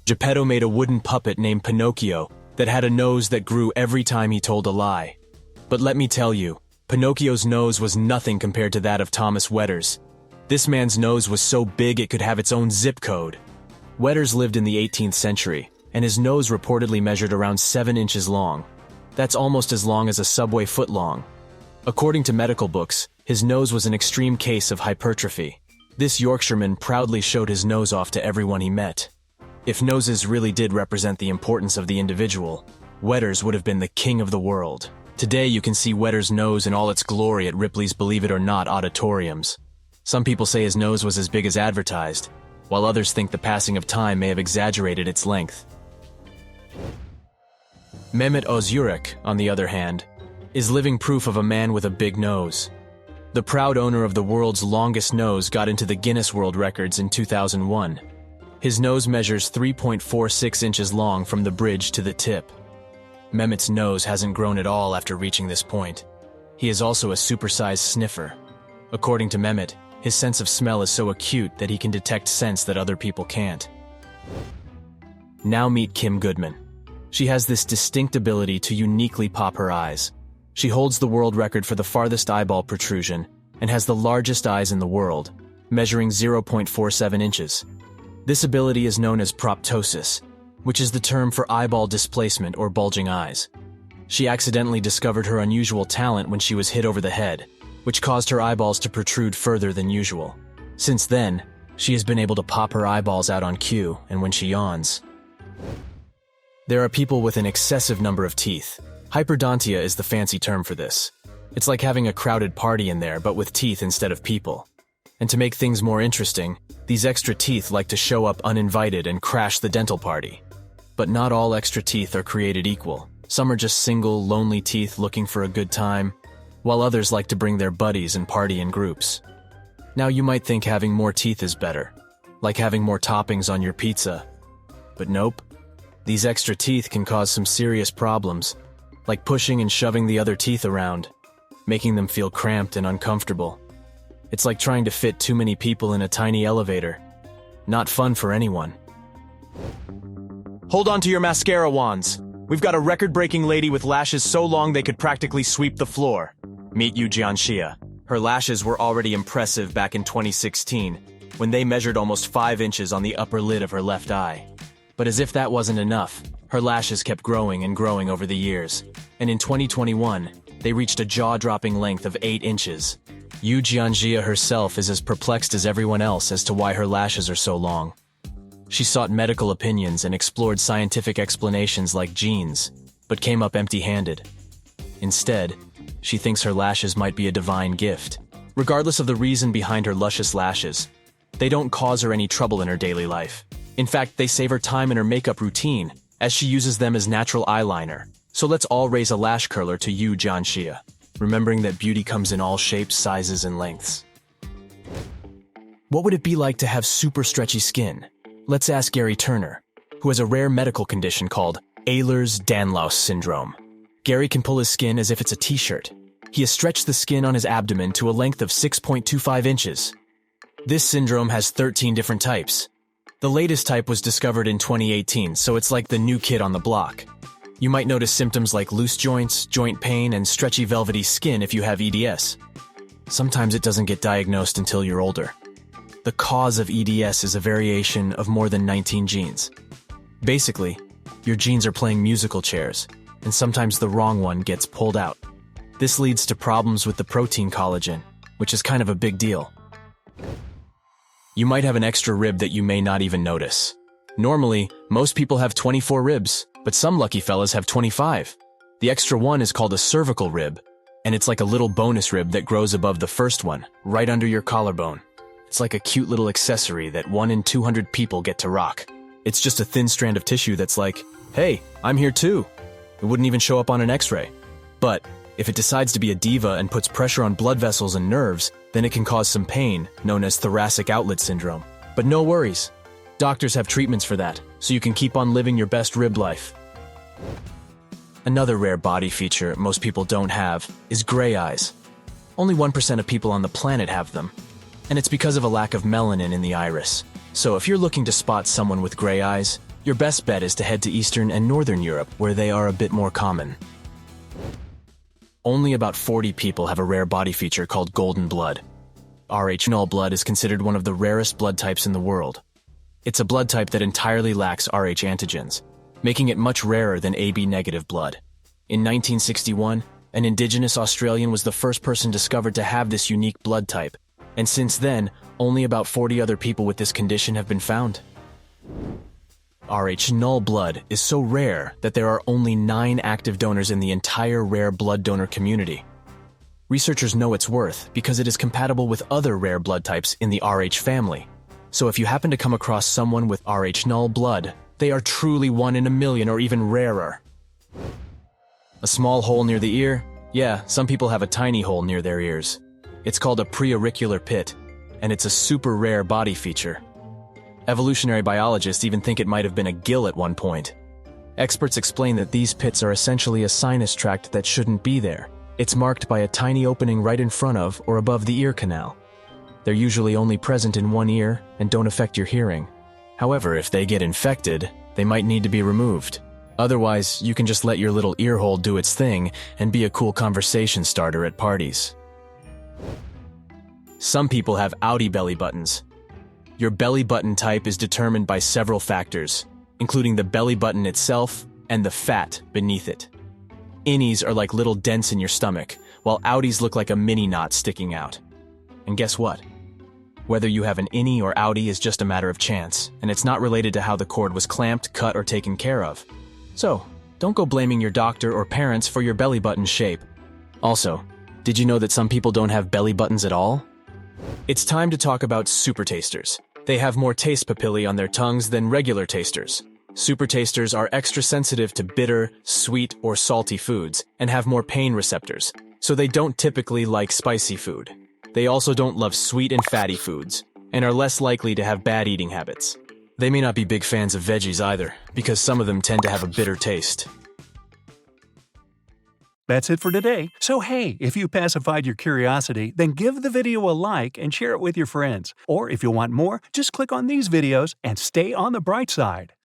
Geppetto made a wooden puppet named Pinocchio that had a nose that grew every time he told a lie. But let me tell you, Pinocchio's nose was nothing compared to that of Thomas Wedders. This man's nose was so big it could have its own zip code. Wedders lived in the 18th century, and his nose reportedly measured around 7 inches long. That's almost as long as a subway foot long. According to medical books, his nose was an extreme case of hypertrophy. This Yorkshireman proudly showed his nose off to everyone he met. If noses really did represent the importance of the individual, Wedders would have been the king of the world. Today you can see Wedders' nose in all its glory at Ripley's Believe It or Not auditoriums. Some people say his nose was as big as advertised, while others think the passing of time may have exaggerated its length. Mohamed Ozurich, on the other hand, is living proof of a man with a big nose. The proud owner of the world's longest nose got into the Guinness World Records in 2001. His nose measures 3.46 inches long from the bridge to the tip. Mehmet's nose hasn't grown at all after reaching this point. He is also a supersized sniffer. According to Mehmet, his sense of smell is so acute that he can detect scents that other people can't. Now meet Kim Goodman. She has this distinct ability to uniquely pop her eyes. She holds the world record for the farthest eyeball protrusion and has the largest eyes in the world, measuring 0.47 inches. This ability is known as proptosis, which is the term for eyeball displacement or bulging eyes. She accidentally discovered her unusual talent when she was hit over the head, which caused her eyeballs to protrude further than usual. Since then, she has been able to pop her eyeballs out on cue and when she yawns. There are people with an excessive number of teeth. Hyperdontia is the fancy term for this. It's like having a crowded party in there, but with teeth instead of people. And to make things more interesting, these extra teeth like to show up uninvited and crash the dental party. But not all extra teeth are created equal. Some are just single, lonely teeth looking for a good time, while others like to bring their buddies and party in groups. Now you might think having more teeth is better, like having more toppings on your pizza. But nope. These extra teeth can cause some serious problems, like pushing and shoving the other teeth around, making them feel cramped and uncomfortable. It's like trying to fit too many people in a tiny elevator. Not fun for anyone. Hold on to your mascara wands. We've got a record-breaking lady with lashes so long they could practically sweep the floor. Meet Yu Jianxia. Her lashes were already impressive back in 2016, when they measured almost 5 inches on the upper lid of her left eye. But as if that wasn't enough, her lashes kept growing and growing over the years, and in 2021, they reached a jaw-dropping length of 8 inches. Yu Jianxia herself is as perplexed as everyone else as to why her lashes are so long. She sought medical opinions and explored scientific explanations like genes, but came up empty-handed. Instead, she thinks her lashes might be a divine gift. Regardless of the reason behind her luscious lashes, they don't cause her any trouble in her daily life. In fact, they save her time in her makeup routine, as she uses them as natural eyeliner. So let's all raise a lash curler to Yu Jianxia, remembering that beauty comes in all shapes, sizes, and lengths. What would it be like to have super stretchy skin? Let's ask Gary Turner, who has a rare medical condition called Ehlers-Danlos syndrome. Gary can pull his skin as if it's a t-shirt. He has stretched the skin on his abdomen to a length of 6.25 inches. This syndrome has 13 different types. The latest type was discovered in 2018, so it's like the new kid on the block. You might notice symptoms like loose joints, joint pain, and stretchy velvety skin if you have EDS. Sometimes it doesn't get diagnosed until you're older. The cause of EDS is a variation of more than 19 genes. Basically, your genes are playing musical chairs, and sometimes the wrong one gets pulled out. This leads to problems with the protein collagen, which is kind of a big deal. You might have an extra rib that you may not even notice. Normally, most people have 24 ribs, but some lucky fellas have 25. The extra one is called a cervical rib, and it's like a little bonus rib that grows above the first one, right under your collarbone. It's like a cute little accessory that 1 in 200 people get to rock. It's just a thin strand of tissue that's like, hey, I'm here too. It wouldn't even show up on an x-ray. But if it decides to be a diva and puts pressure on blood vessels and nerves, then it can cause some pain, known as thoracic outlet syndrome. But no worries. Doctors have treatments for that, so you can keep on living your best rib life. Another rare body feature most people don't have is gray eyes. Only 1% of people on the planet have them, and it's because of a lack of melanin in the iris. So if you're looking to spot someone with gray eyes, Your best bet is to head to Eastern and Northern Europe, where they are a bit more common. Only about 40 people have a rare body feature called golden blood. Rh null blood is considered one of the rarest blood types in the world. It's a blood type that entirely lacks Rh antigens, making it much rarer than AB negative blood. In 1961, an indigenous Australian was the first person discovered to have this unique blood type, and since then, only about 40 other people with this condition have been found. Rh null blood is so rare that there are only 9 active donors in the entire rare blood donor community. Researchers know its worth because it is compatible with other rare blood types in the Rh family. So if you happen to come across someone with Rh null blood, they are truly 1 in a million or even rarer. A small hole near the ear? Yeah, some people have a tiny hole near their ears. It's called a preauricular pit, and it's a super rare body feature. Evolutionary biologists even think it might have been a gill at one point. Experts explain that these pits are essentially a sinus tract that shouldn't be there. It's marked by a tiny opening right in front of or above the ear canal. They're usually only present in one ear and don't affect your hearing. However, if they get infected, they might need to be removed. Otherwise, you can just let your little ear hole do its thing and be a cool conversation starter at parties. Some people have Audi belly buttons. Your belly button type is determined by several factors, including the belly button itself and the fat beneath it. Innies are like little dents in your stomach, while Audis look like a mini knot sticking out. And guess what? Whether you have an innie or Audi is just a matter of chance, and it's not related to how the cord was clamped, cut, or taken care of. So, don't go blaming your doctor or parents for your belly button shape. Also, did you know that some people don't have belly buttons at all? It's time to talk about super tasters. They have more taste papillae on their tongues than regular tasters. Super tasters are extra sensitive to bitter, sweet, or salty foods and have more pain receptors, so they don't typically like spicy food. They also don't love sweet and fatty foods, and are less likely to have bad eating habits. They may not be big fans of veggies either, because some of them tend to have a bitter taste. That's it for today. So hey, if you pacified your curiosity, then give the video a like and share it with your friends. Or if you want more, just click on these videos and stay on the bright side.